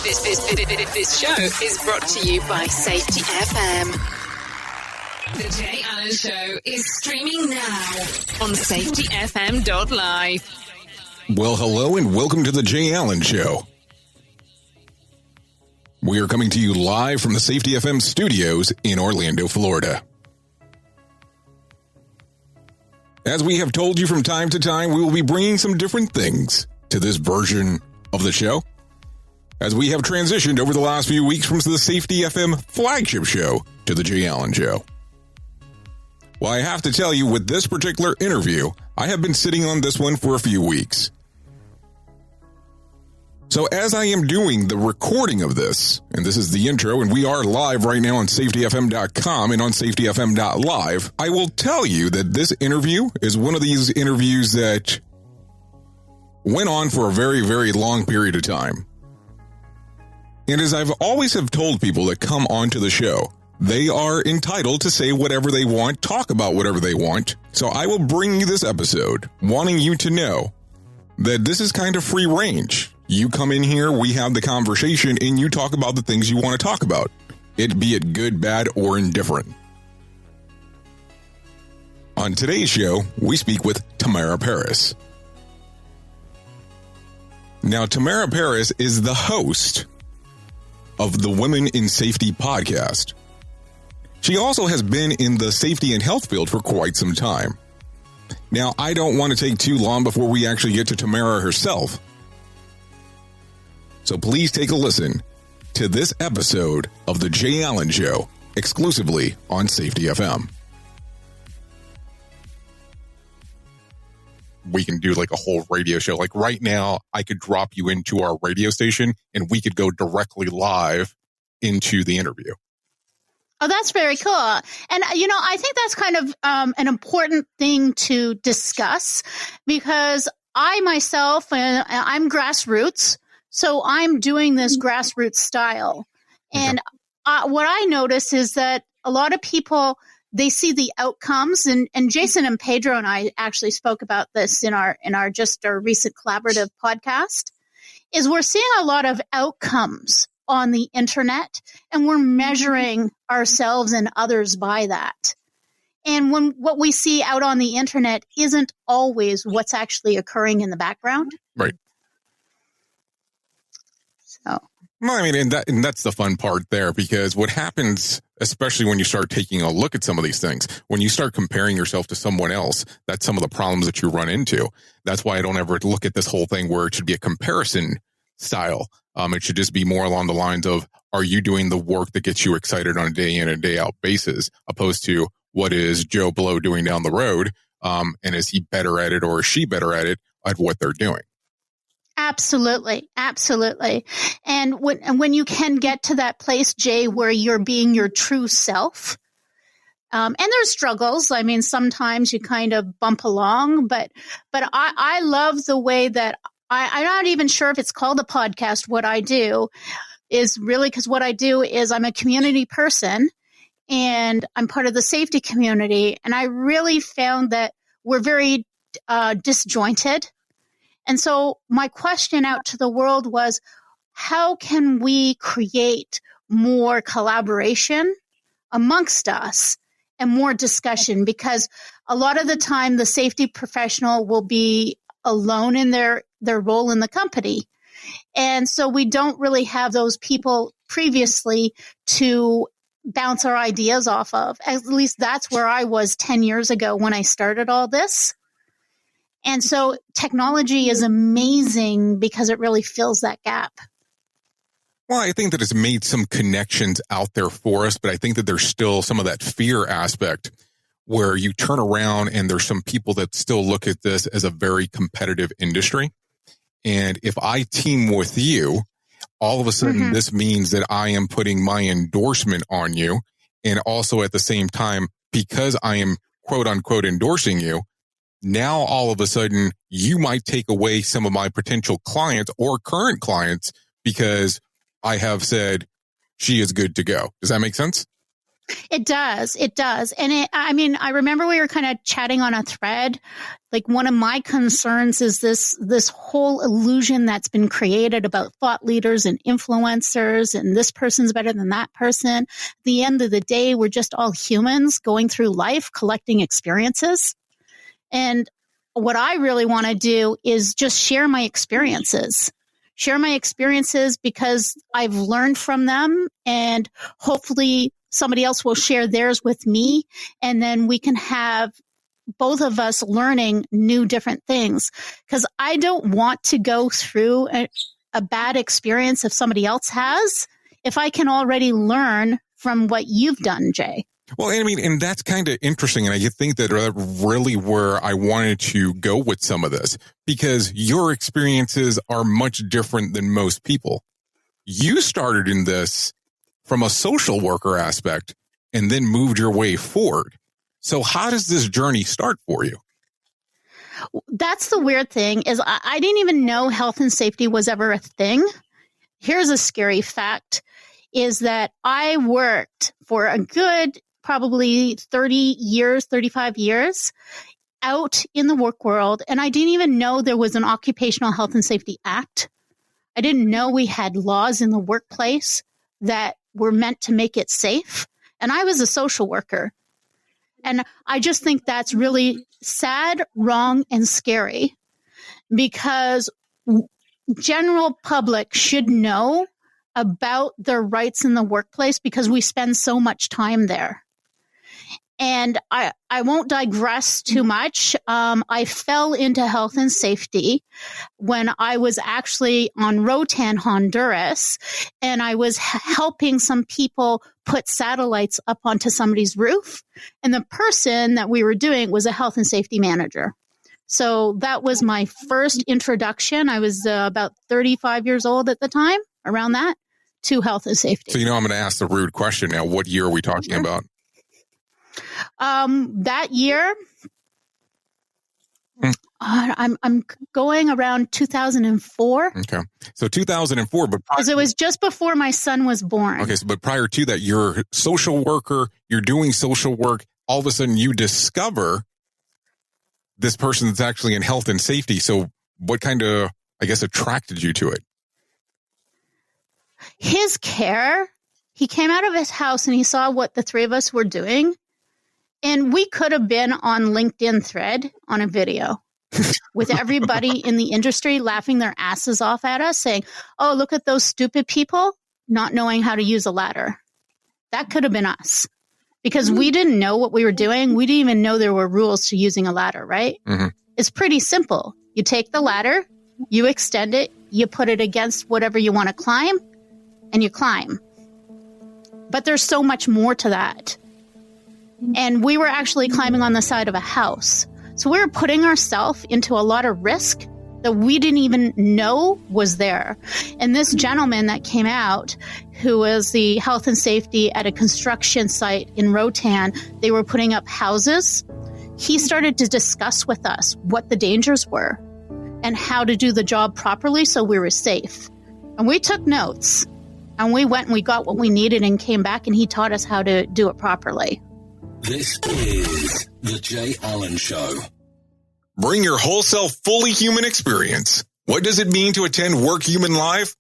This show is brought to you by Safety FM. The Jay Allen Show is streaming now on safetyfm.live. Well, hello and welcome to the Jay Allen Show. We are coming to you live from the Safety FM studios in Orlando, Florida. As we have told you from time to time, we will be bringing some different things to this version of the show, as we have transitioned over the last few weeks from the Safety FM flagship show to the Jay Allen Show. Well, I have to tell you, with this particular interview, I have been sitting on this one for a few weeks. So as I am doing the recording of this, and this is the intro, and we are live right now on safetyfm.com and on safetyfm.live, I will tell you that this interview is one of these interviews that went on for a very, very long period of time. And as I've always have told people that come onto the show, they are entitled to say whatever they want, talk about whatever they want. So I will bring you this episode wanting you to know that this is kind of free range. You come in here, we have the conversation, and you talk about the things you want to talk about, be it good, bad, or indifferent. On today's show, we speak with Tamara Parris. Now, Tamara Parris is the host of the Women in Safety podcast. She also has been in the safety and health field for quite some time. Now, I don't want to take too long before we actually get to Tamara herself. So please take a listen to this episode of The Jay Allen Show, exclusively on Safety FM. We can do like a whole radio show. Like right now, I could drop you into our radio station and we could go directly live into the interview. Oh, that's very cool. And, I think that's kind of an important thing to discuss, because I myself, I'm grassroots. So I'm doing this grassroots style. And what I notice is that a lot of people, they see the outcomes, and Jason and Pedro and I actually spoke about this in our recent collaborative podcast, is we're seeing a lot of outcomes on the internet, and we're measuring ourselves and others by that. And when what we see out on the internet isn't always what's actually occurring in the background. Right. So. Well, I mean, and that's the fun part there, because what happens, especially when you start taking a look at some of these things, when you start comparing yourself to someone else, that's some of the problems that you run into. That's why I don't ever look at this whole thing where it should be a comparison style. It should just be more along the lines of, are you doing the work that gets you excited on a day in and day out basis, opposed to what is Joe Blow doing down the road? And is he better at it, or is she better at it, at what they're doing? Absolutely. Absolutely. And when you can get to that place, Jay, where you're being your true self, and there's struggles. I mean, sometimes you kind of bump along, but I love the way that I'm not even sure if it's called a podcast. What I do is really, because what I do is I'm a community person and I'm part of the safety community. And I really found that we're very disjointed. And so my question out to the world was, how can we create more collaboration amongst us and more discussion? Because a lot of the time, the safety professional will be alone in their role in the company. And so we don't really have those people previously to bounce our ideas off of. At least that's where I was 10 years ago when I started all this. And so technology is amazing because it really fills that gap. Well, I think that it's made some connections out there for us, but I think that there's still some of that fear aspect where you turn around and there's some people that still look at this as a very competitive industry. And if I team with you, all of a sudden this means that I am putting my endorsement on you. And also at the same time, because I am quote unquote endorsing you, now all of a sudden you might take away some of my potential clients or current clients because I have said she is good to go. Does that make sense? It does. It does. And I remember we were kind of chatting on a thread. Like, one of my concerns is this whole illusion that's been created about thought leaders and influencers, and this person's better than that person. At the end of the day, we're just all humans going through life, collecting experiences. And what I really want to do is just share my experiences. Share my experiences because I've learned from them, and hopefully somebody else will share theirs with me, and then we can have both of us learning new different things, because I don't want to go through a bad experience if somebody else has, if I can already learn from what you've done, Jay. Well, I mean, and that's kind of interesting. And I think that really where I wanted to go with some of this, because your experiences are much different than most people. You started in this from a social worker aspect and then moved your way forward. So how does this journey start for you? That's the weird thing, is I didn't even know health and safety was ever a thing. Here's a scary fact, is that I worked for a good probably 30 years, 35 years out in the work world, and I didn't even know there was an Occupational Health and Safety Act. I didn't know we had laws in the workplace that were meant to make it safe. And I was a social worker. And I just think that's really sad, wrong, and scary, because general public should know about their rights in the workplace because we spend so much time there. And I won't digress too much. I fell into health and safety when I was actually on Roatan, Honduras, and I was helping some people put satellites up onto somebody's roof. And the person that we were doing was a health and safety manager. So that was my first introduction. I was about 35 years old at the time, around that, to health and safety. So, I'm going to ask the rude question now. What year are we talking about? That year, I'm going around 2004. Okay. So 2004, but because it was just before my son was born. Okay. So, but prior to that, you're a social worker, you're doing social work. All of a sudden you discover this person that's actually in health and safety. So what kind of, I guess, attracted you to it? His care. He came out of his house and he saw what the three of us were doing. And we could have been on LinkedIn thread on a video with everybody in the industry laughing their asses off at us, saying, oh, look at those stupid people not knowing how to use a ladder. That could have been us, because we didn't know what we were doing. We didn't even know there were rules to using a ladder, right? Mm-hmm. It's pretty simple. You take the ladder, you extend it, you put it against whatever you want to climb, and you climb. But there's so much more to that. And we were actually climbing on the side of a house. So we were putting ourselves into a lot of risk that we didn't even know was there. And this gentleman that came out, who was the health and safety at a construction site in Roatan, they were putting up houses. He started to discuss with us what the dangers were and how to do the job properly so we were safe. And we took notes. And we went and we got what we needed and came back, and he taught us how to do it properly. This is The Jay Allen Show. Bring your whole self, fully human experience. What does it mean to attend Work Human Live?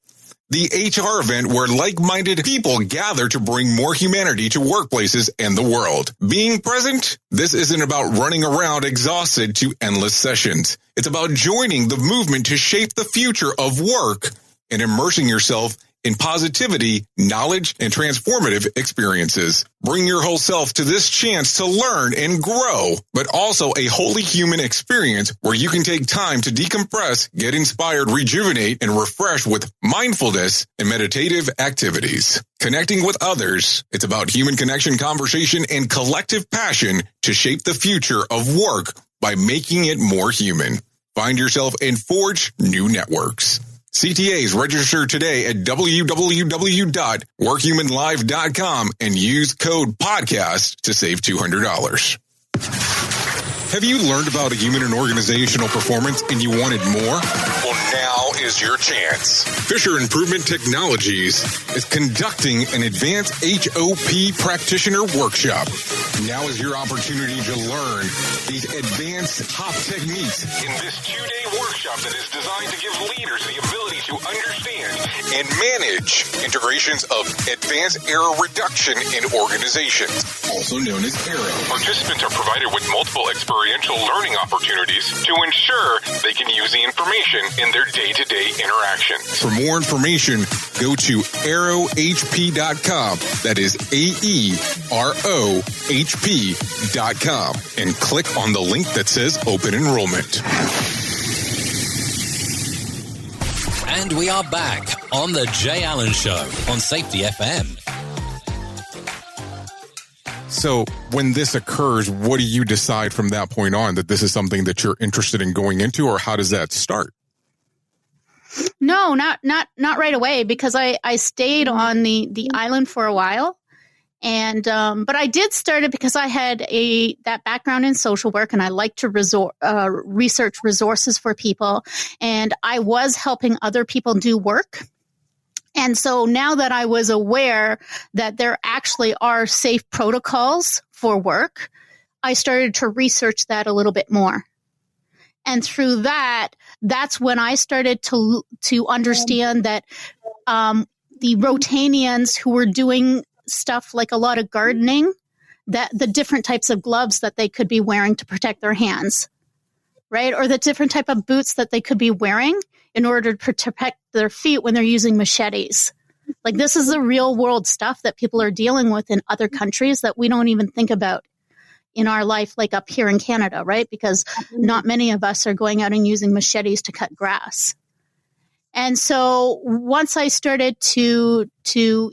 The HR event where like-minded people gather to bring more humanity to workplaces and the world. Being present, this isn't about running around exhausted to endless sessions. It's about joining the movement to shape the future of work and immersing yourself in positivity, knowledge, and transformative experiences. Bring your whole self to this chance to learn and grow, but also a wholly human experience where you can take time to decompress, get inspired, rejuvenate, and refresh with mindfulness and meditative activities. Connecting with others, it's about human connection, conversation, and collective passion to shape the future of work by making it more human. Find yourself and forge new networks. CTAs register today at www.workhumanlive.com and use code PODCAST to save $200. Have you learned about human and organizational performance and you wanted more? Well, now is your chance. Fisher Improvement Technologies is conducting an advanced HOP practitioner workshop. Now is your opportunity to learn these advanced HOP techniques in this 2-day workshop that is designed to give leaders the ability to understand and manage integrations of advanced error reduction in organizations, also known as AERO. Participants are provided with multiple experiential learning opportunities to ensure they can use the information in their day-to-day interactions. For more information, go to aerohp.com. That is AEROHP.com and click on the link that says Open Enrollment. And we are back on the Jay Allen Show on Safety FM. So when this occurs, what do you decide from that point on that this is something that you're interested in going into, or how does that start? No, not right away, because I stayed on the island for a while. And but I did start it because I had that background in social work, and I like to research resources for people, and I was helping other people do work. And so now that I was aware that there actually are safe protocols for work, I started to research that a little bit more. And through that's when I started to understand that the Rotanians who were doing stuff like a lot of gardening, that the different types of gloves that they could be wearing to protect their hands, right? Or the different type of boots that they could be wearing in order to protect their feet when they're using machetes. Like, this is the real world stuff that people are dealing with in other countries that we don't even think about in our life, like up here in Canada, right? Because not many of us are going out and using machetes to cut grass. And so once I started to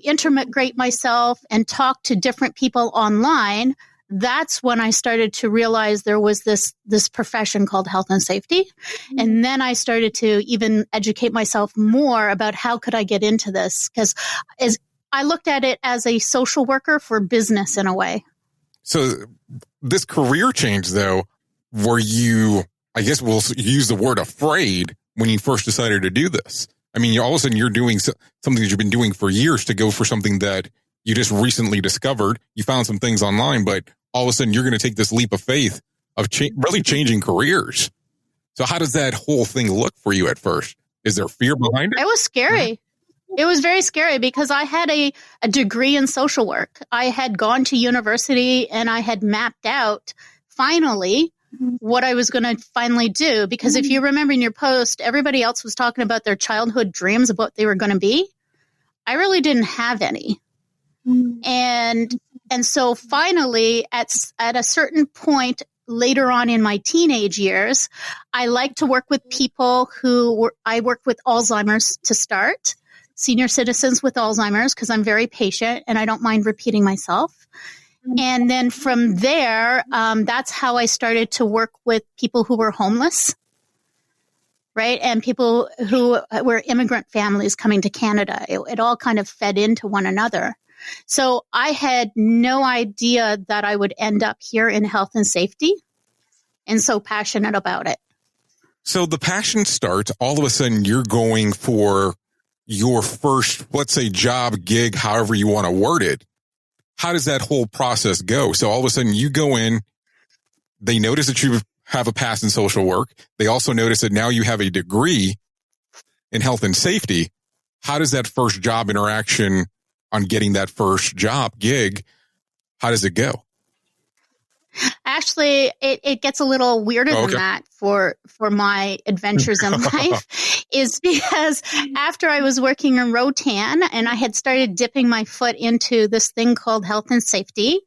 integrate myself and talk to different people online, that's when I started to realize there was this profession called health and safety. And then I started to even educate myself more about how could I get into this, because I looked at it as a social worker for business in a way. So this career change, though, were you, I guess we'll use the word afraid when you first decided to do this? I mean, all of a sudden you're doing something that you've been doing for years to go for something that you just recently discovered. You found some things online, but all of a sudden you're going to take this leap of faith of really changing careers. So how does that whole thing look for you at first? Is there fear behind it? It was scary. It was very scary because I had a degree in social work. I had gone to university and I had mapped out finally what I was going to finally do. Because if you remember in your post, everybody else was talking about their childhood dreams of what they were going to be. I really didn't have any. And so finally, at a certain point later on in my teenage years, I like to work with people I worked with Alzheimer's to start, senior citizens with Alzheimer's, because I'm very patient and I don't mind repeating myself. And then from there, that's how I started to work with people who were homeless, right? And people who were immigrant families coming to Canada. It all kind of fed into one another. So I had no idea that I would end up here in health and safety, and so passionate about it. So the passion starts, all of a sudden you're going for your first, let's say, job, gig, however you want to word it. How does that whole process go? So all of a sudden you go in, they notice that you have a past in social work. They also notice that now you have a degree in health and safety. How does that first job interaction on getting that first job gig, how does it go? Actually, it gets a little weirder than that for my adventures in life, is because after I was working in Rotan and I had started dipping my foot into this thing called health and safety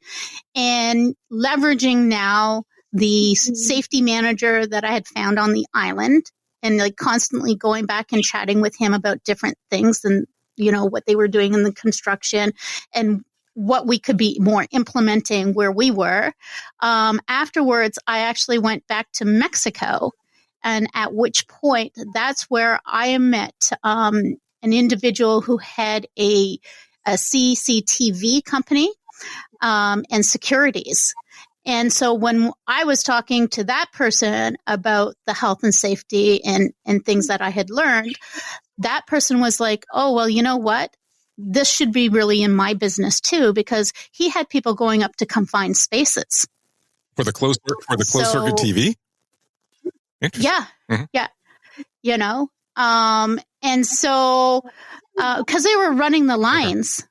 and leveraging now the safety manager that I had found on the island and like constantly going back and chatting with him about different things and, you know, what they were doing in the construction and what we could be more implementing where we were. Afterwards, I actually went back to Mexico, and at which point that's where I met an individual who had a CCTV company and securities. And so when I was talking to that person about the health and safety and things that I had learned, that person was like, oh, well, you know what? This should be really in my business too, because he had people going up to confined spaces. For the closed circuit TV? Yeah. Mm-hmm. Yeah. You know, and so, because they were running the lines,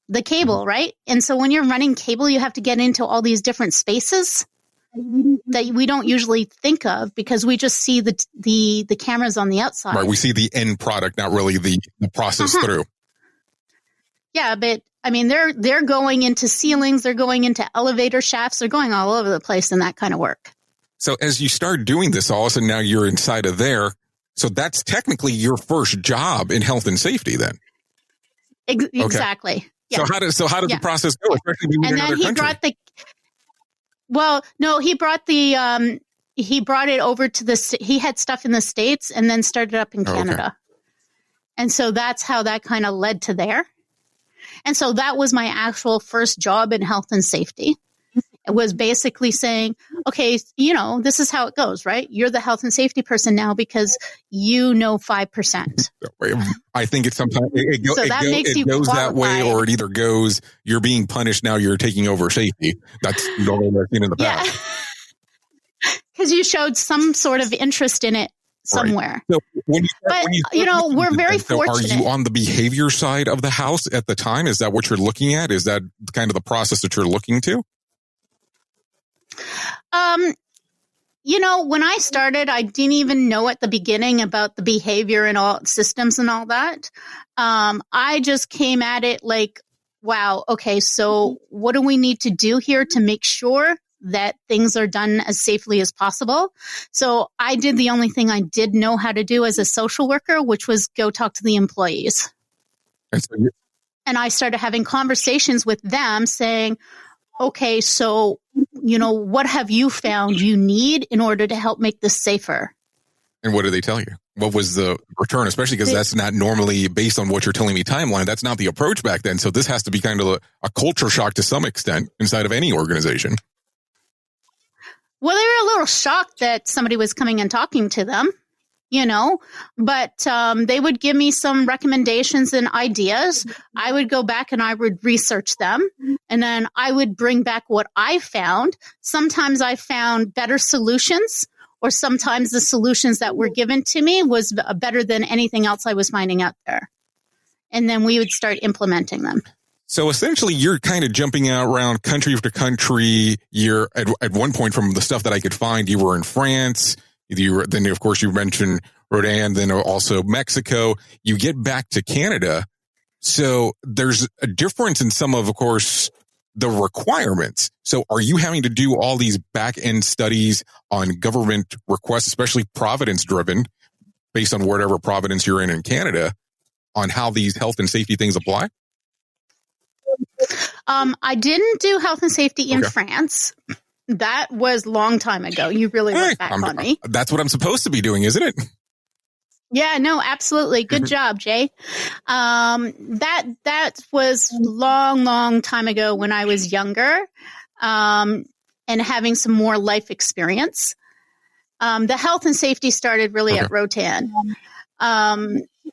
the cable, right? And so when you're running cable, you have to get into all these different spaces that we don't usually think of because we just see the cameras on the outside. Right. We see the end product, not really the process through. Yeah, but I mean, they're going into ceilings, they're going into elevator shafts, they're going all over the place in that kind of work. So as you start doing this, all of a sudden now you're inside of there. So that's technically your first job in health and safety then. Exactly. Okay. Yeah. So how did the process go? Especially being in another country? He brought it over to he had stuff in the States and then started up in Canada. Okay. And so that's how that kind of led to there. And so that was my actual first job in health and safety. It was basically saying, okay, you know, this is how it goes, right? You're the health and safety person now because you know 5%. I think it's sometimes it goes that way, or it either goes, you're being punished, now you're taking over safety. That's normally what I've seen in the past. Because you showed some sort of interest in it somewhere. Right. So we're very fortunate. Are you on the behavior side of the house at the time? Is that what you're looking at? Is that kind of the process that you're looking to? When I started, I didn't even know at the beginning about the behavior and all systems and all that. I just came at it like, wow, okay, so what do we need to do here to make sure that things are done as safely as possible? So I did the only thing I did know how to do as a social worker, which was go talk to the employees. And I started having conversations with them saying, okay, so, what have you found you need in order to help make this safer? And what did they tell you? What was the return? Especially because that's not normally based on what you're telling me timeline. That's not the approach back then. So this has to be kind of a culture shock to some extent inside of any organization. Well, they were a little shocked that somebody was coming and talking to them, but they would give me some recommendations and ideas. I would go back and I would research them, and then I would bring back what I found. Sometimes I found better solutions, or sometimes the solutions that were given to me was better than anything else I was finding out there. And then we would start implementing them. So essentially, you're kind of jumping out around country after country. You're at one point, from the stuff that I could find, you were in France. Then, of course, you mentioned Rodan, then also Mexico. You get back to Canada. So there's a difference in some of course, the requirements. So are you having to do all these back-end studies on government requests, especially Providence-driven, based on whatever province you're in Canada, on how these health and safety things apply? I didn't do health and safety in France. That was a long time ago. You really went back on me. That's what I'm supposed to be doing, isn't it? Yeah, no, absolutely. Good job, Jay. That was long time ago when I was younger, and having some more life experience. The health and safety started really at Rotan.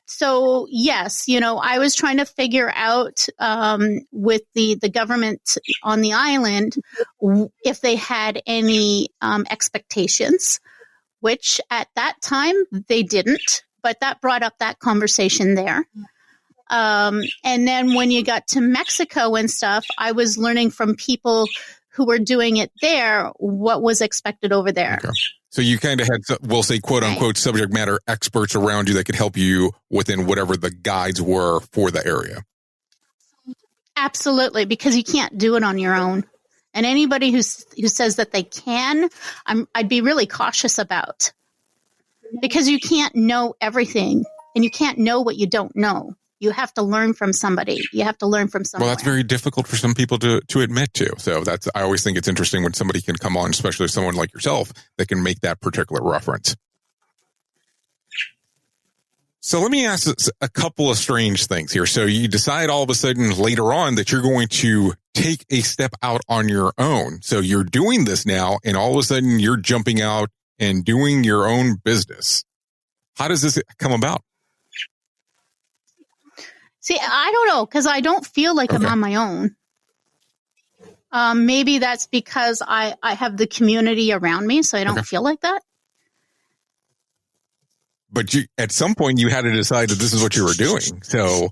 So yes, I was trying to figure out with the government on the island if they had any expectations, which at that time they didn't, but that brought up that conversation there. And then when you got to Mexico and stuff, I was learning from people who were doing it there what was expected over there. Okay. So you kind of had, we'll say, quote unquote, subject matter experts around you that could help you within whatever the guides were for the area. Absolutely, because you can't do it on your own. And anybody who says that they can, I'd be really cautious about, because you can't know everything and you can't know what you don't know. You have to learn from somebody. You have to learn from somewhere. Well, that's very difficult for some people to admit to. So I always think it's interesting when somebody can come on, especially someone like yourself, that can make that particular reference. So let me ask a couple of strange things here. So you decide all of a sudden later on that you're going to take a step out on your own. So you're doing this now, and all of a sudden you're jumping out and doing your own business. How does this come about? See, I don't know, because I don't feel like I'm on my own. Maybe that's because I have the community around me, so I don't feel like that. But at some point, you had to decide that this is what you were doing. So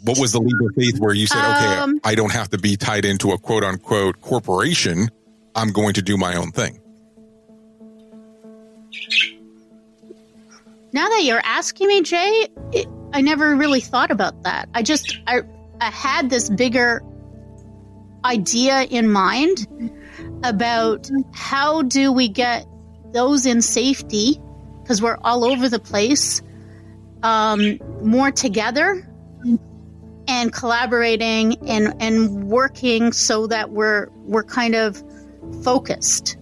what was the leap of faith where you said, okay, I don't have to be tied into a quote-unquote corporation. I'm going to do my own thing. Now that you're asking me, Jay, I never really thought about that. I had this bigger idea in mind about how do we get those in safety, because we're all over the place, more together and collaborating and working so that we're kind of focused.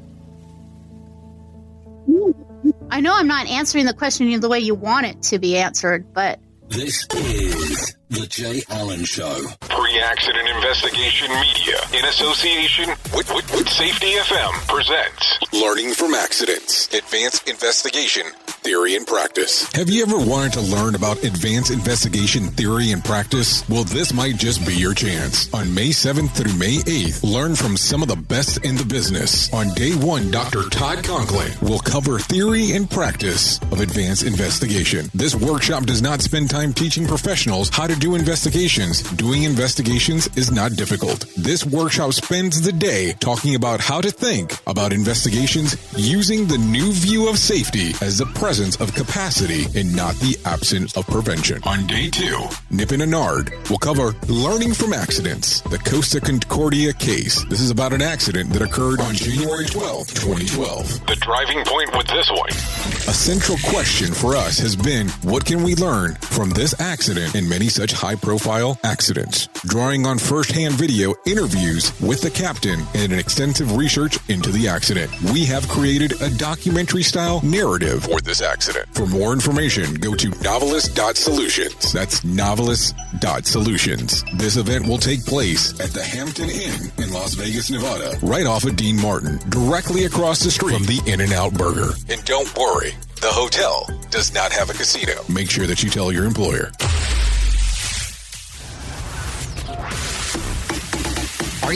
I know I'm not answering the question the way you want it to be answered, but... This is The Jay Allen Show. Pre-accident investigation media in association with Safety FM presents Learning from Accidents, Advanced Investigation Theory and Practice. Have you ever wanted to learn about advanced investigation theory and practice? Well, this might just be your chance. On May 7th through May 8th, learn from some of the best in the business. On day one, Dr. Todd Conklin will cover theory and practice of advanced investigation. This workshop does not spend time teaching professionals how to do investigations. Doing investigations is not difficult. This workshop spends the day talking about how to think about investigations using the new view of safety as the presence of capacity and not the absence of prevention. On day two, Nip and Anard will cover learning from accidents, the Costa Concordia case. This is about an accident that occurred on January 12, 2012. The driving point with this one. A central question for us has been, what can we learn from this accident and many such high-profile accidents? Drawing on first-hand video, interviews with the captain, and an extensive research into the accident, we have created a documentary-style narrative for this accident. For more information, go to novelist.solutions. That's novelist.solutions. This event will take place at the Hampton Inn in Las Vegas, Nevada, right off of Dean Martin, directly across the street from the In-N-Out Burger. And don't worry, the hotel does not have a casino. Make sure that you tell your employer. Are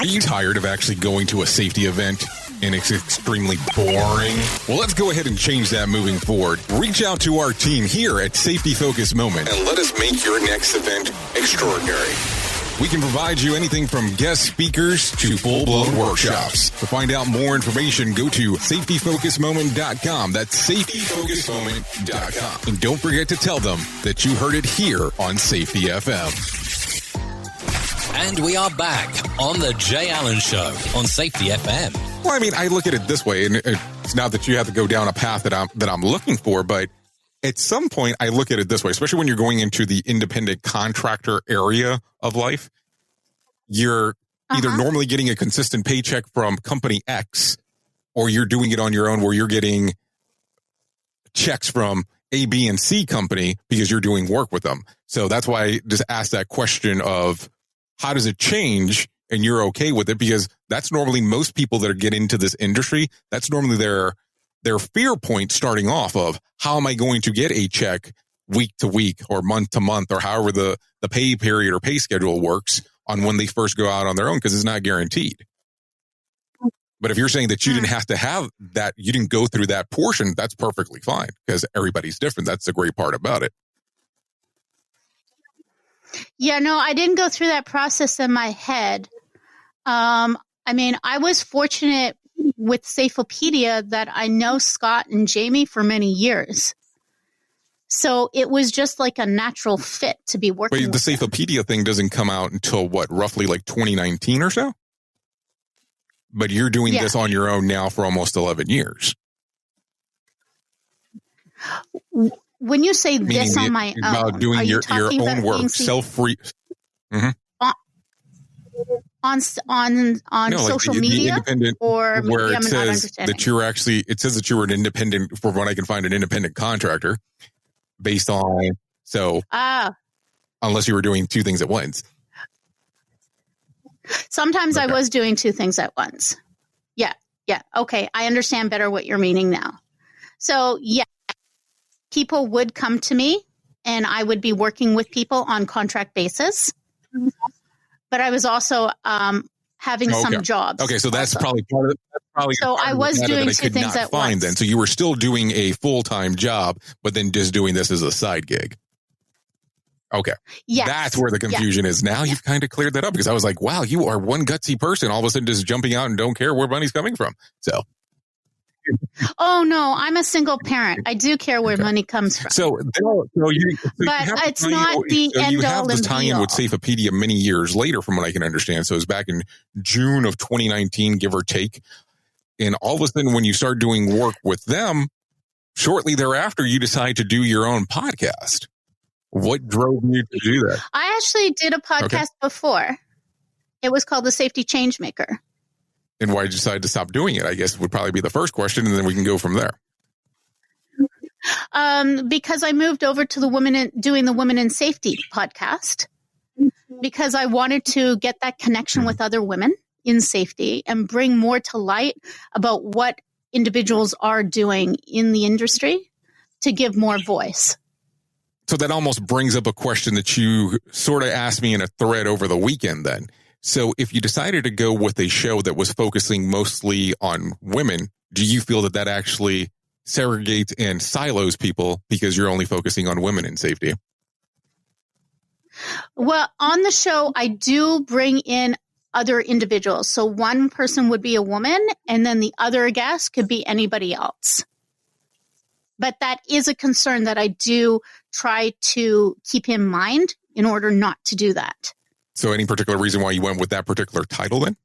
you tired of actually going to a safety event and it's extremely boring? Well, let's go ahead and change that moving forward. Reach out to our team here at Safety Focus Moment and let us make your next event extraordinary. We can provide you anything from guest speakers to full-blown workshops. To find out more information, go to safetyfocusmoment.com. That's safetyfocusmoment.com. And don't forget to tell them that you heard it here on Safety FM. And we are back on The Jay Allen Show on Safety FM. Well, I mean, I look at it this way, and it's not that you have to go down a path that I'm looking for, but at some point I look at it this way, especially when you're going into the independent contractor area of life. You're either normally getting a consistent paycheck from company X, or you're doing it on your own where you're getting checks from A, B, and C company because you're doing work with them. So that's why I just asked that question of how does it change, and you're okay with it, because that's normally most people that are getting into this industry. That's normally their fear point starting off of, how am I going to get a check week to week or month to month, or however the pay period or pay schedule works on when they first go out on their own, because it's not guaranteed. But if you're saying that you didn't have to have that, you didn't go through that portion, that's perfectly fine, because everybody's different. That's the great part about it. Yeah, no, I didn't go through that process in my head. I mean, I was fortunate with Safeopedia that I know Scott and Jamie for many years. So it was just like a natural fit to be working with. The Safeopedia thing doesn't come out until what, roughly like 2019 or so? But you're doing this on your own now for almost 11 years. When you say this on my own, about doing your own work, self-free. On social media, or where it says that you're actually, it says that you were an independent, from what I can find, an independent contractor based on, unless you were doing two things at once. Sometimes I was doing two things at once. Yeah. Okay. I understand better what you're meaning now. So yeah, people would come to me and I would be working with people on contract basis, but I was also having some jobs. Okay. So that's also probably part of it. So I was doing two things at once. Then. So you were still doing a full-time job, but then just doing this as a side gig. Okay. Yes. That's where the confusion is. Now you've kind of cleared that up, because I was like, wow, you are one gutsy person all of a sudden just jumping out and don't care where money's coming from. So. Oh, no, I'm a single parent. I do care where money comes from. But it's not the end all and be all. You have this tie-in with Safepedia many years later, from what I can understand. So it was back in June of 2019, give or take. And all of a sudden, when you start doing work with them, shortly thereafter, you decide to do your own podcast. What drove you to do that? I actually did a podcast before. It was called The Safety Changemaker. And why did you decide to stop doing it? I guess would probably be the first question, and then we can go from there. Because I moved over to doing the Women in Safety podcast, because I wanted to get that connection with other women in safety and bring more to light about what individuals are doing in the industry to give more voice. So that almost brings up a question that you sort of asked me in a thread over the weekend then. So if you decided to go with a show that was focusing mostly on women, do you feel that actually segregates and silos people because you're only focusing on women in safety? Well, on the show, I do bring in other individuals. So one person would be a woman, and then the other guest could be anybody else. But that is a concern that I do try to keep in mind in order not to do that. So any particular reason why you went with that particular title then?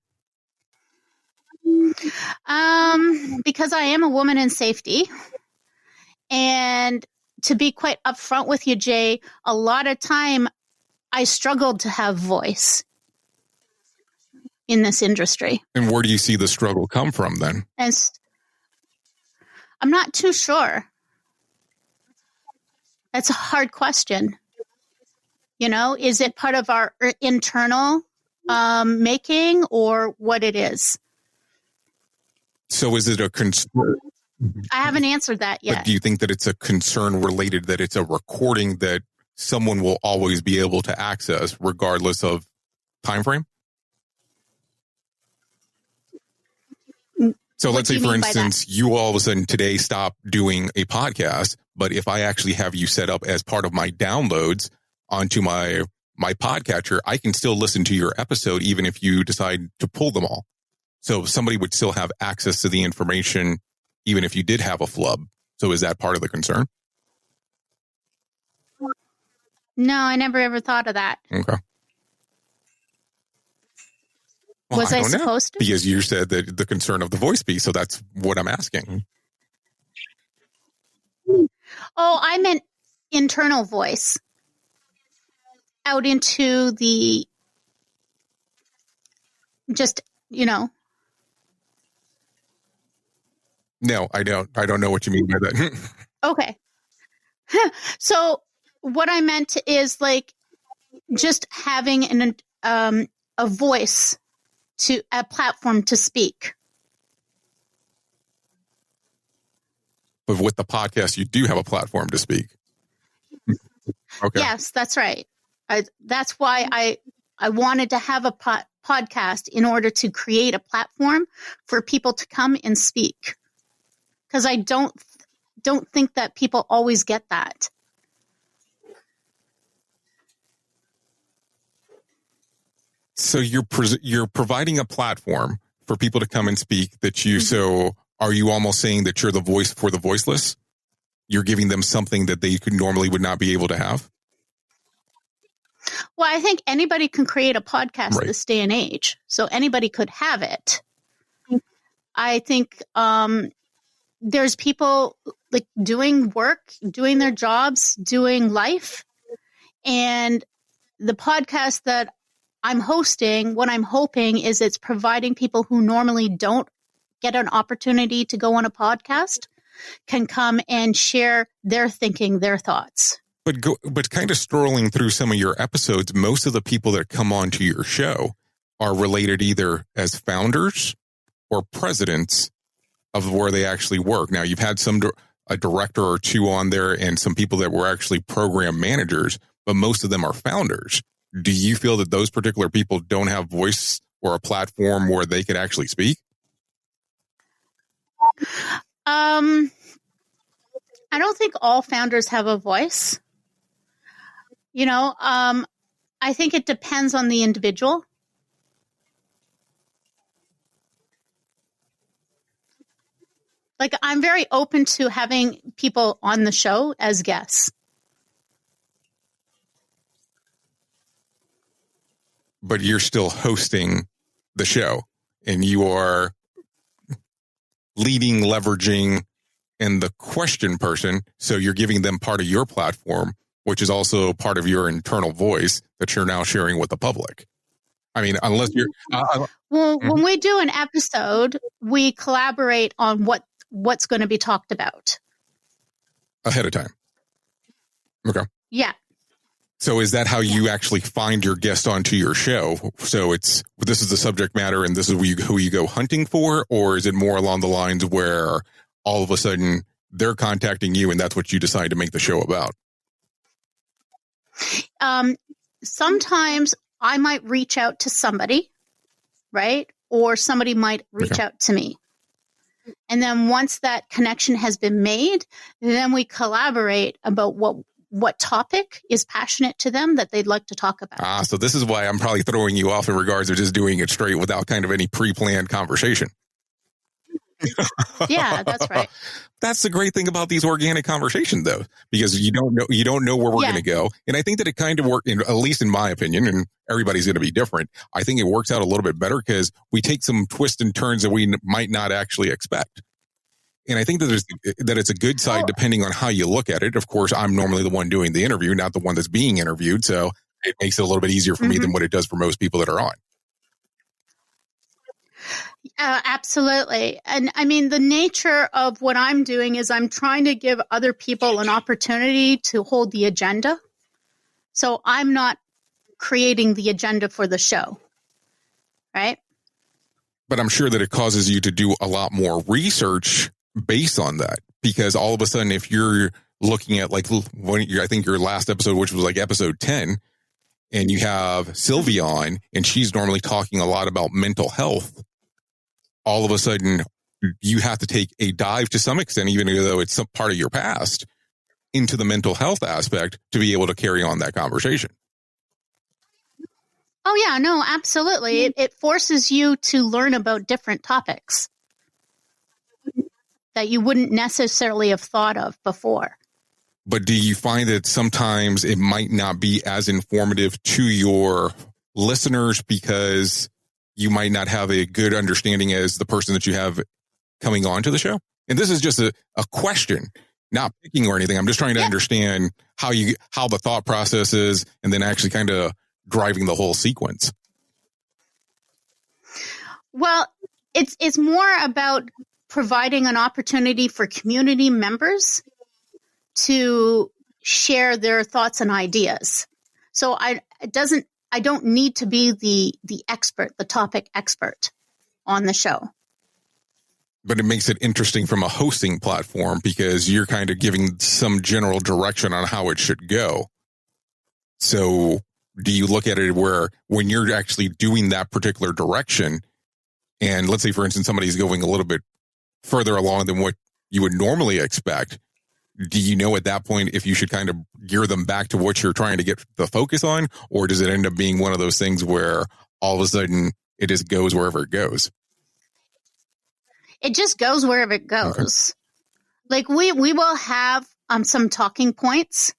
Because I am a woman in safety. And to be quite upfront with you, Jay, a lot of time I struggled to have voice in this industry. And where do you see the struggle come from then? And I'm not too sure. That's a hard question. You know, is it part of our internal making or what it is? So is it a concern? I haven't answered that yet. But do you think that it's a concern related, that it's a recording that someone will always be able to access regardless of time frame? So let's say, for instance, you all of a sudden today stop doing a podcast, but if I actually have you set up as part of my downloads onto my podcatcher, I can still listen to your episode even if you decide to pull them all. So somebody would still have access to the information even if you did have a flub. So is that part of the concern? No, I never ever thought of that. Okay. Well, was I supposed to? Because you said that the concern of the voice piece, so that's what I'm asking. Oh, I meant internal voice. Out into the, just, you know. No, I don't. I don't know what you mean by that. Okay. So what I meant is like just having a voice, to a platform to speak. But with the podcast, you do have a platform to speak. Okay. Yes, that's right. That's why I wanted to have a podcast in order to create a platform for people to come and speak. Because I don't think that people always get that. So you're providing a platform for people to come and speak that you, so are you almost saying that you're the voice for the voiceless? You're giving them something that they would not be able to have? Well, I think anybody can create a podcast this day and age. So anybody could have it. I think there's people like doing work, doing their jobs, doing life. And the podcast that I'm hosting, what I'm hoping is it's providing people who normally don't get an opportunity to go on a podcast can come and share their thinking, their thoughts. But kind of strolling through some of your episodes, most of the people that come onto your show are related either as founders or presidents of where they actually work. Now, you've had a director or two on there and some people that were actually program managers, but most of them are founders. Do you feel that those particular people don't have voice or a platform where they could actually speak? I don't think all founders have a voice. I think it depends on the individual. Like, I'm very open to having people on the show as guests. But you're still hosting the show and you are leading, leveraging, and the question person. So you're giving them part of your platform, which is also part of your internal voice that you're now sharing with the public. I mean, unless you're... When we do an episode, we collaborate on what's going to be talked about. Ahead of time. Okay. Yeah. So is that how you actually find your guest onto your show? So this is the subject matter and this is who you go hunting for? Or is it more along the lines where all of a sudden they're contacting you and that's what you decide to make the show about? Sometimes I might reach out to somebody, right? Or somebody might reach out to me. And then once that connection has been made, then we collaborate about what topic is passionate to them that they'd like to talk about. So this is why I'm probably throwing you off in regards to just doing it straight without kind of any pre-planned conversation. Yeah, that's right. That's the great thing about these organic conversations, though, because you don't know where we're going to go. And I think that it kind of worked, at least in my opinion, and everybody's going to be different. I think it works out a little bit better because we take some twists and turns that we might not actually expect. And I think that it's a good side depending on how you look at it. Of course, I'm normally the one doing the interview, not the one that's being interviewed. So it makes it a little bit easier for me than what it does for most people that are on. Absolutely. And I mean, the nature of what I'm doing is I'm trying to give other people an opportunity to hold the agenda. So I'm not creating the agenda for the show, right? But I'm sure that it causes you to do a lot more research based on that, because all of a sudden, if you're looking at I think your last episode, which was like episode 10, and you have Sylvia on, and she's normally talking a lot about mental health, all of a sudden you have to take a dive to some extent, even though it's some part of your past, into the mental health aspect to be able to carry on that conversation. Oh, yeah, no, absolutely. It forces you to learn about different topics that you wouldn't necessarily have thought of before. But do you find that sometimes it might not be as informative to your listeners because you might not have a good understanding as the person that you have coming on to the show? And this is just a question, not picking or anything. I'm just trying to understand how the thought process is and then actually kind of driving the whole sequence. Well, it's more about providing an opportunity for community members to share their thoughts and ideas. So I don't need to be the expert, the topic expert on the show. But it makes it interesting from a hosting platform because you're kind of giving some general direction on how it should go. So do you look at it where when you're actually doing that particular direction, and let's say, for instance, somebody's going a little bit further along than what you would normally expect, do you know at that point if you should kind of gear them back to what you're trying to get the focus on, or does it end up being one of those things where all of a sudden it just goes wherever it goes? It just goes wherever it goes. Okay. Like we will have some talking points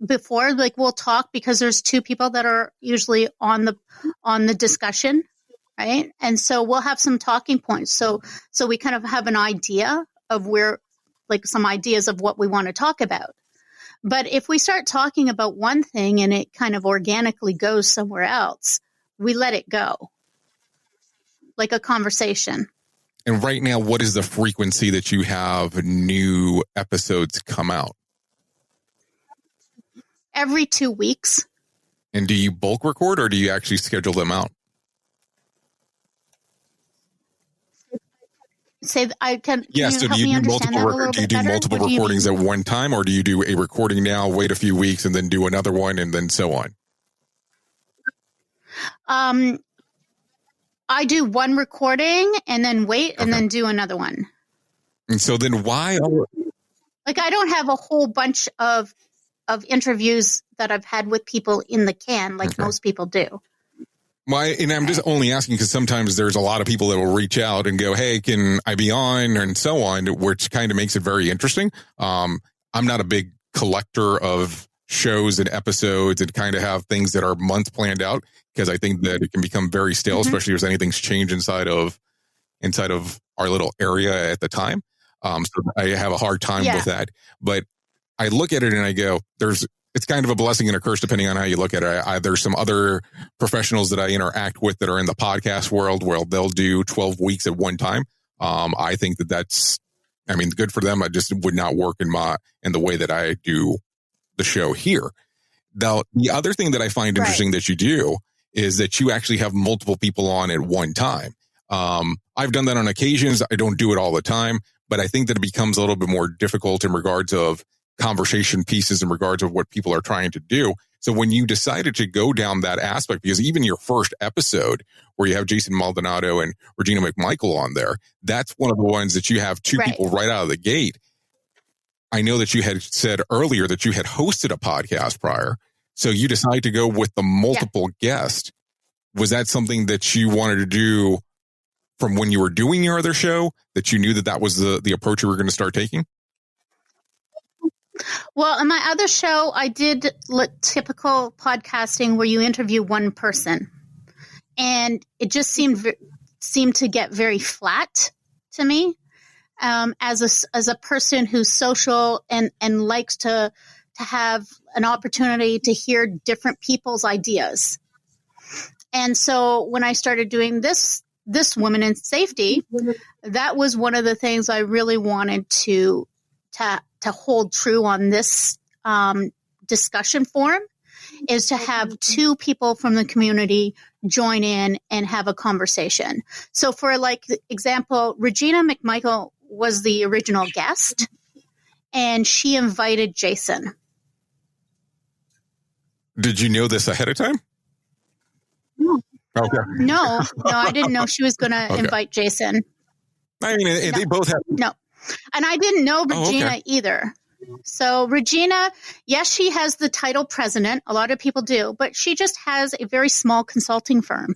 before, like we'll talk because there's two people that are usually on the discussion, right? And so we'll have some talking points. So we kind of have an idea of where, like some ideas of what we want to talk about. But if we start talking about one thing and it kind of organically goes somewhere else, we let it go. Like a conversation. And right now, what is the frequency that you have new episodes come out? Every 2 weeks. And do you bulk record or do you actually schedule them out? Say I can. Yeah, can so you do you help me do understand multiple that a little do you bit do better? multiple What do you recordings mean? at one time, or do you do a recording now, wait a few weeks, and then do another one, and then so on? I do one recording and then wait and then do another one. And so then why? Like I don't have a whole bunch of interviews that I've had with people in the can like most people do. Why? And I'm just only asking because sometimes there's a lot of people that will reach out and go, "Hey, can I be on?" and so on, which kind of makes it very interesting. I'm not a big collector of shows and episodes and kind of have things that are months planned out because I think that it can become very stale, especially if anything's changed inside of our little area at the time. So I have a hard time with that. But I look at it and I go, it's kind of a blessing and a curse depending on how you look at it. There's some other professionals that I interact with that are in the podcast world where they'll do 12 weeks at one time. I think that's good for them. I just would not work in the way that I do the show here. Now, the other thing that I find interesting that you do is that you actually have multiple people on at one time. I've done that on occasions. I don't do it all the time, but I think that it becomes a little bit more difficult in regards of conversation pieces in regards of what people are trying to do. So when you decided to go down that aspect, because even your first episode where you have Jason Maldonado and Regina McMichael on there, that's one of the ones that you have two people right out of the gate. I know that you had said earlier that you had hosted a podcast prior. So you decided to go with the multiple guests. Was that something that you wanted to do from when you were doing your other show, that you knew that was the approach you were going to start taking? Well, in my other show, I did typical podcasting where you interview one person. And it just seemed to get very flat to me. As a person who's social and likes to have an opportunity to hear different people's ideas. And so when I started doing this Women in Safety, that was one of the things I really wanted to hold true on this discussion forum, is to have two people from the community join in and have a conversation. So for example, Regina McMichael was the original guest, and she invited Jason. Did you know this ahead of time? No. Okay. No, I didn't know she was going to invite Jason. I mean, they both have. No. And I didn't know Regina either. So Regina, yes, she has the title president. A lot of people do, but she just has a very small consulting firm.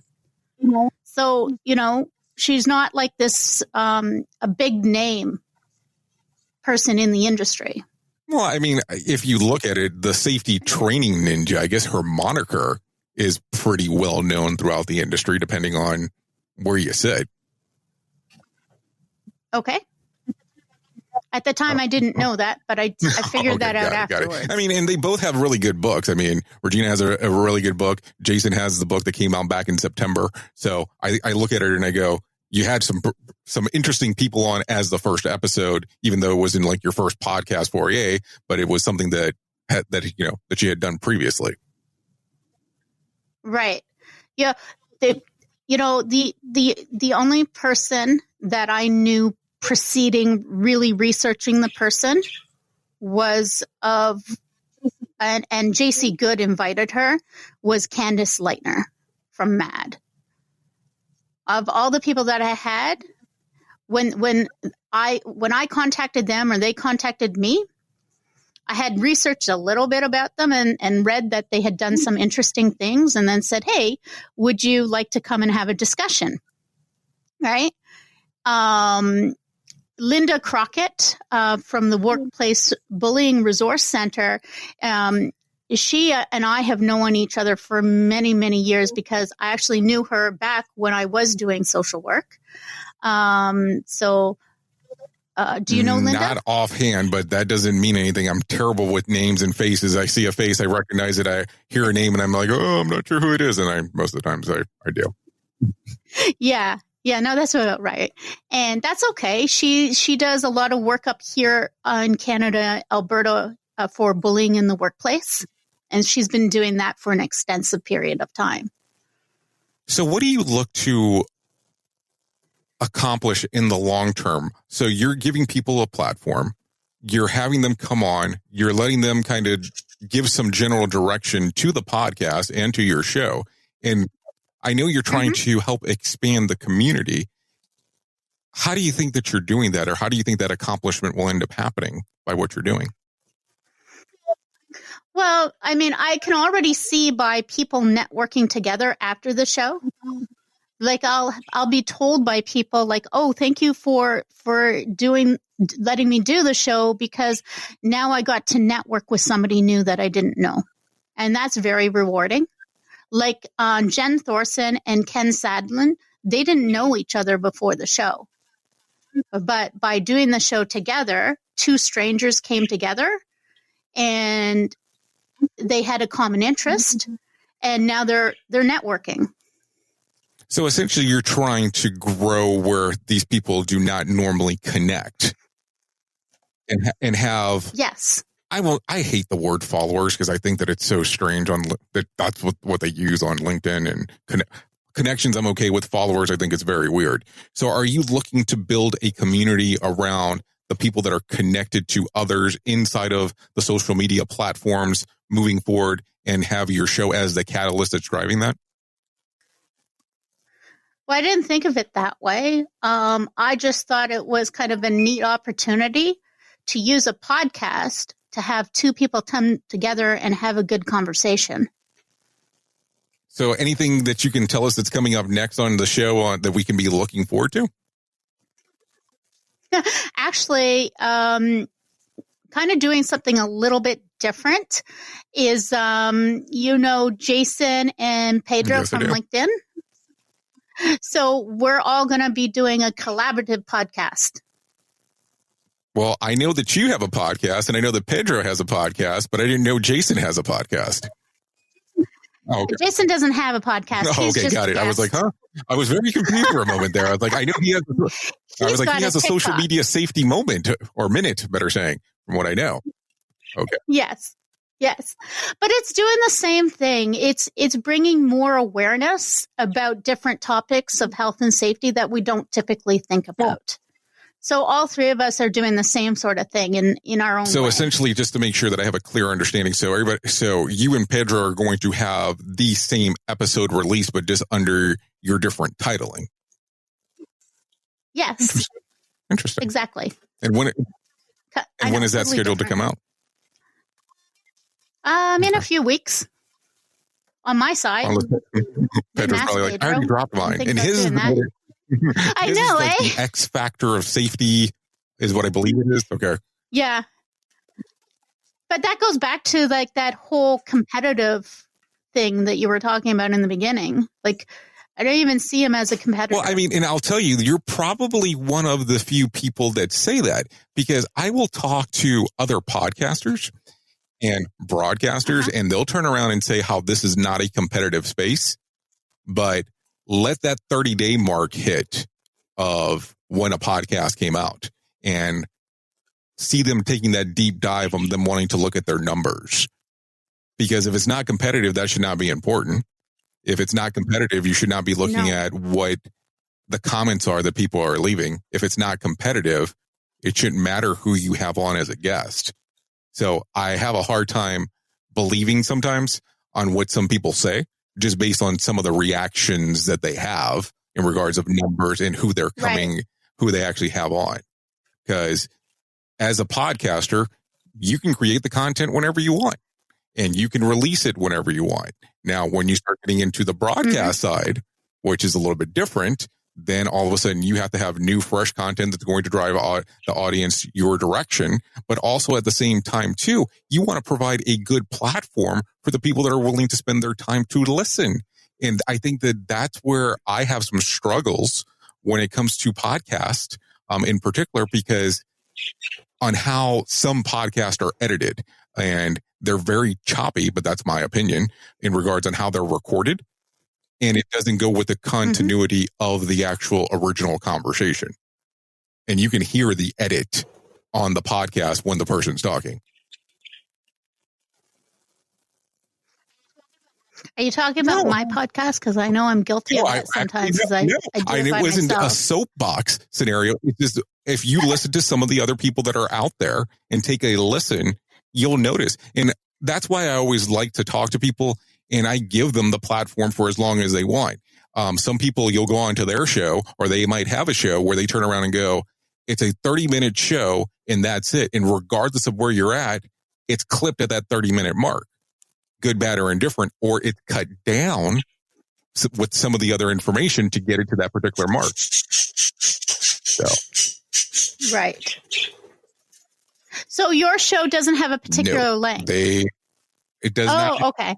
Mm-hmm. So, she's not like this, a big name person in the industry. Well, I mean, if you look at it, the safety training ninja, I guess her moniker is pretty well known throughout the industry, depending on where you sit. Okay. At the time, I didn't know that, but I figured that out afterwards. I mean, and they both have really good books. I mean, Regina has a really good book. Jason has the book that came out back in September. So I look at it and I go, you had some interesting people on as the first episode, even though it wasn't like your first podcast foray, but it was something that you had done previously. Right. Yeah. The only person that I knew preceding really researching the person was and JC Good invited her, was Candace Leitner from MAD. Of all the people that I had, when I contacted them or they contacted me, I had researched a little bit about them and read that they had done some interesting things, and then said, hey, would you like to come and have a discussion? Right? Linda Crockett from the Workplace Bullying Resource Center, she and I have known each other for many, many years because I actually knew her back when I was doing social work. Do you know Linda? Not offhand, but that doesn't mean anything. I'm terrible with names and faces. I see a face, I recognize it, I hear a name, and I'm like, oh, I'm not sure who it is. And most of the times I do. Yeah. Yeah, no, that's about right. And that's okay. She does a lot of work up here in Canada, Alberta, for bullying in the workplace. And she's been doing that for an extensive period of time. So what do you look to accomplish in the long term? So you're giving people a platform, you're having them come on, you're letting them kind of give some general direction to the podcast and to your show. And I know you're trying to help expand the community. How do you think that you're doing that? Or how do you think that accomplishment will end up happening by what you're doing? Well, I mean, I can already see by people networking together after the show. Like I'll be told by people like, "Oh, thank you for letting me do the show, because now I got to network with somebody new that I didn't know." And that's very rewarding. Like Jen Thorson and Ken Sadlin, they didn't know each other before the show. But by doing the show together, two strangers came together and they had a common interest, and now they're networking. So essentially you're trying to grow where these people do not normally connect and have. Yes. I hate the word followers because I think that it's so strange that's what they use on LinkedIn, and connections. I'm okay with. Followers, I think it's very weird. So are you looking to build a community around the people that are connected to others inside of the social media platforms moving forward, and have your show as the catalyst that's driving that? Well, I didn't think of it that way. I just thought it was kind of a neat opportunity to use a podcast to have two people come together and have a good conversation. So anything that you can tell us that's coming up next on the show that we can be looking forward to? Actually, kind of doing something a little bit different is, Jason and Pedro Yes, from LinkedIn. So we're all going to be doing a collaborative podcast. Well, I know that you have a podcast, and I know that Pedro has a podcast, but I didn't know Jason has a podcast. Oh, okay. Jason doesn't have a podcast. Oh, okay, got it. I was like, huh? I was very confused for a moment there. I was like, I know he has. I was like, he has a social media safety moment or minute, better saying, from what I know. Okay. Yes. But it's doing the same thing. It's bringing more awareness about different topics of health and safety that we don't typically think about. So all three of us are doing the same sort of thing in our own way. So essentially, just to make sure that I have a clear understanding, so you and Pedro are going to have the same episode released, but just under your different titling. Yes. Interesting. Exactly. And when is that scheduled to come out? In a few weeks. On my side. Pedro's probably like, I already dropped mine. And his I know, like the X factor of safety is what I believe it is. Okay. Yeah. But that goes back to like that whole competitive thing that you were talking about in the beginning. Like, I don't even see him as a competitor. Well, I mean, and I'll tell you, you're probably one of the few people that say that, because I will talk to other podcasters and broadcasters, and they'll turn around and say how this is not a competitive space, but let that 30-day mark hit of when a podcast came out and see them taking that deep dive on them wanting to look at their numbers. Because if it's not competitive, that should not be important. If it's not competitive, you should not be looking at what the comments are that people are leaving. If it's not competitive, it shouldn't matter who you have on as a guest. So I have a hard time believing sometimes on what some people say, just based on some of the reactions that they have in regards of numbers and who they're coming, who they actually have on. Because as a podcaster, you can create the content whenever you want, and you can release it whenever you want. Now, when you start getting into the broadcast side, which is a little bit different, then all of a sudden you have to have new, fresh content that's going to drive the audience your direction. But also at the same time, too, you want to provide a good platform for the people that are willing to spend their time to listen. And I think that that's where I have some struggles when it comes to podcast in particular, because on how some podcasts are edited, and they're very choppy, but that's my opinion in regards on how they're recorded. and it doesn't go with the continuity of the actual original conversation. And you can hear the edit on the podcast when the person's talking. Are you talking about my podcast? Because I know I'm guilty of that sometimes. It wasn't a soapbox scenario. It's just, if you listen to some of the other people that are out there and take a listen, you'll notice. And that's why I always like to talk to people, and I give them the platform for as long as they want. Some people, you'll go on to their show, or they might have a show where they turn around and go, it's a 30-minute show, and that's it. And regardless of where you're at, it's clipped at that 30-minute mark. Good, bad, or indifferent, or it's cut down with some of the other information to get it to that particular mark. So. Right. So your show doesn't have a particular length? It does not. Oh, okay.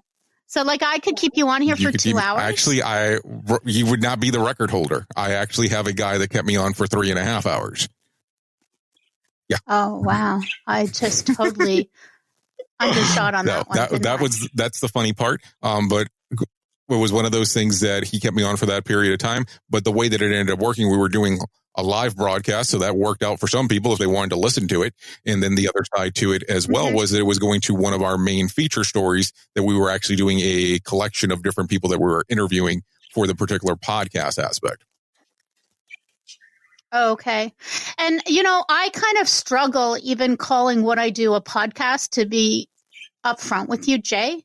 So like I could keep you on here for 2 hours? Actually, you would not be the record holder. I actually have a guy that kept me on for 3.5 hours. Yeah. Oh, wow. I just totally undershot on that one. That's the funny part. But it was one of those things that he kept me on for that period of time. But the way that it ended up working, we were doing a live broadcast, so that worked out for some people if they wanted to listen to it. And then the other side to it as well was that it was going to one of our main feature stories, that we were actually doing a collection of different people that we were interviewing for the particular podcast aspect. Okay. And, I kind of struggle even calling what I do a podcast, to be upfront with you, Jay,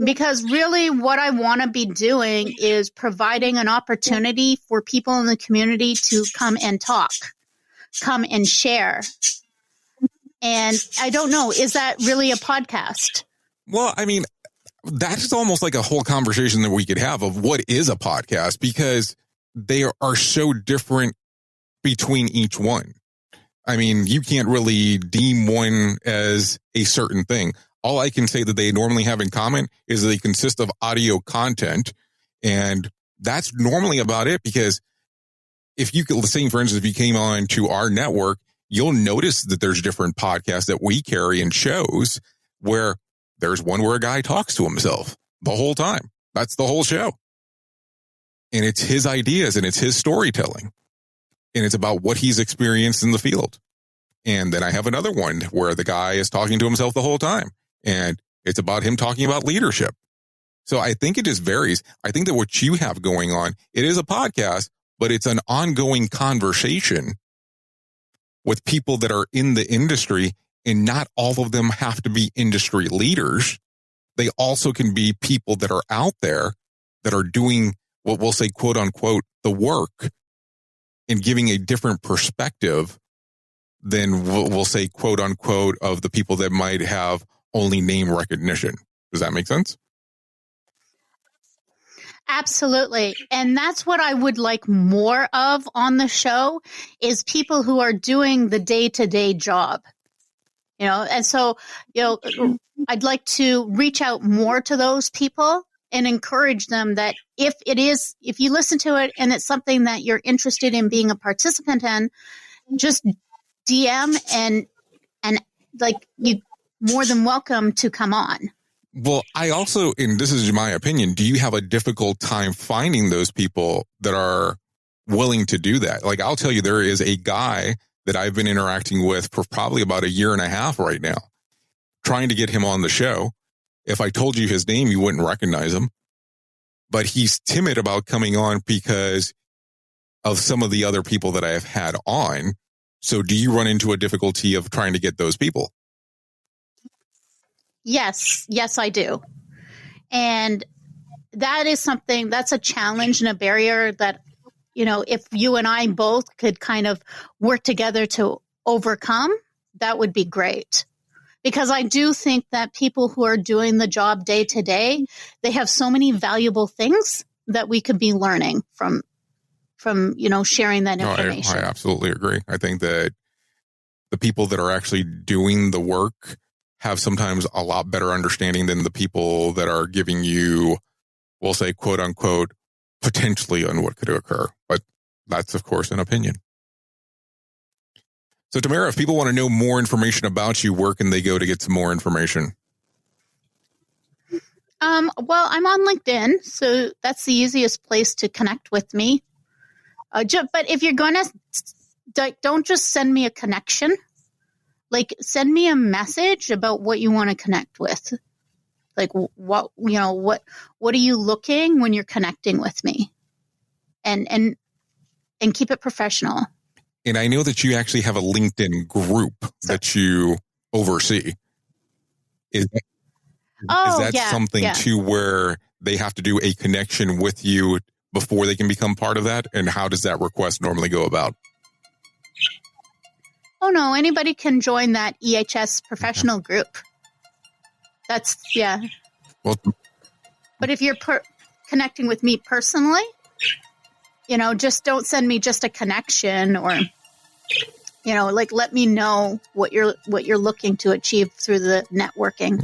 because really what I want to be doing is providing an opportunity for people in the community to come and talk, come and share. And I don't know, is that really a podcast? Well, I mean, that's almost like a whole conversation that we could have of what is a podcast, because they are so different between each one. I mean, you can't really deem one as a certain thing. All I can say that they normally have in common is they consist of audio content. And that's normally about it, because if you could say, for instance, if you came on to our network, you'll notice that there's different podcasts that we carry and shows where there's one where a guy talks to himself the whole time. That's the whole show. And it's his ideas and it's his storytelling. And it's about what he's experienced in the field. And then I have another one where the guy is talking to himself the whole time. And it's about him talking about leadership. So I think it just varies. I think that what you have going on, it is a podcast, but it's an ongoing conversation with people that are in the industry. And not all of them have to be industry leaders. They also can be people that are out there that are doing what we'll say, quote unquote, the work, and giving a different perspective than we'll say, quote unquote, of the people that might have only name recognition. Does that make sense? Absolutely. And that's what I would like more of on the show, is people who are doing the day-to-day job. And so, I'd like to reach out more to those people and encourage them that if you listen to it and it's something that you're interested in being a participant in, just DM and like, you more than welcome to come on. Well, I also, and this is my opinion, do you have a difficult time finding those people that are willing to do that? Like, I'll tell you, there is a guy that I've been interacting with for probably about 1.5 years right now, trying to get him on the show. If I told you his name, you wouldn't recognize him. But he's timid about coming on because of some of the other people that I have had on. So do you run into a difficulty of trying to get those people? Yes, I do. And that is something, that's a challenge and a barrier that, if you and I both could kind of work together to overcome, that would be great. Because I do think that people who are doing the job day to day, they have so many valuable things that we could be learning from sharing that information. I absolutely agree. I think that the people that are actually doing the work have sometimes a lot better understanding than the people that are giving you, we'll say, quote unquote, potentially on what could occur. But that's, of course, an opinion. So, Tamara, if people want to know more information about you, where can they go to get some more information? Well, I'm on LinkedIn, so that's the easiest place to connect with me. But if you're going to, don't just send me a connection. Like, send me a message about what you want to connect with. Like, what are you looking when you're connecting with me? And keep it professional. And I know that you actually have a LinkedIn group that you oversee. Is that something too where they have to do a connection with you before they can become part of that? And how does that request normally go about? Oh, no, anybody can join that EHS professional group. That's, yeah. Well, but if you're connecting with me personally, just don't send me just a connection or, like, let me know what you're looking to achieve through the networking.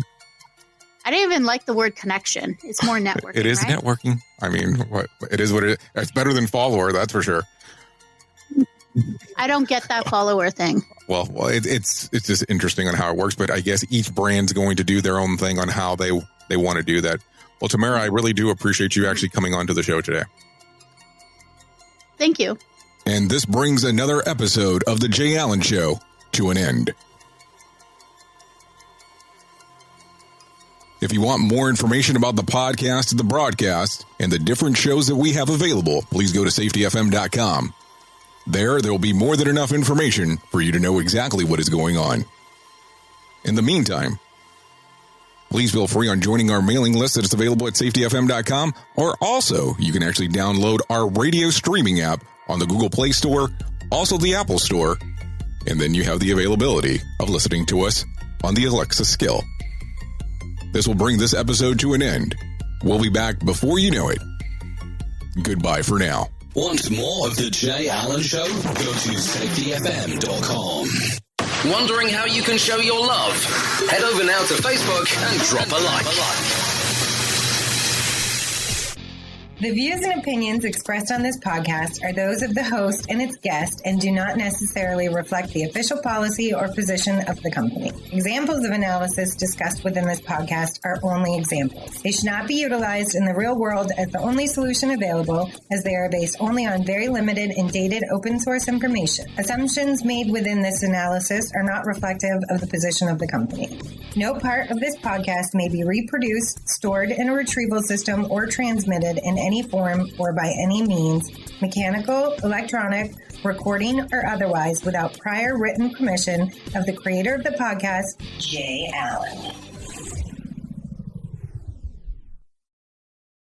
I don't even like the word connection. It's more networking. It is, right? Networking. I mean, it is what it is. It's better than follower, that's for sure. I don't get that follower thing. Well, it's just interesting on how it works, but I guess each brand's going to do their own thing on how they want to do that. Well, Tamara, I really do appreciate you actually coming on to the show today. Thank you. And this brings another episode of The Jay Allen Show to an end. If you want more information about the podcast, the broadcast, and the different shows that we have available, please go to safetyfm.com. There will be more than enough information for you to know exactly what is going on. In the meantime, please feel free on joining our mailing list that is available at safetyfm.com, or also you can actually download our radio streaming app on the Google Play Store, also the Apple Store, and then you have the availability of listening to us on the Alexa skill. This will bring this episode to an end. We'll be back before you know it. Goodbye for now. Want more of The Jay Allen Show? Go to safetyfm.com. Wondering how you can show your love? Head over now to Facebook and drop a like. The views and opinions expressed on this podcast are those of the host and its guest and do not necessarily reflect the official policy or position of the company. Examples of analysis discussed within this podcast are only examples. They should not be utilized in the real world as the only solution available, as they are based only on very limited and dated open source information. Assumptions made within this analysis are not reflective of the position of the company. No part of this podcast may be reproduced, stored in a retrieval system, or transmitted in any form or by any means, mechanical, electronic, recording, or otherwise, without prior written permission of the creator of the podcast, Jay Allen.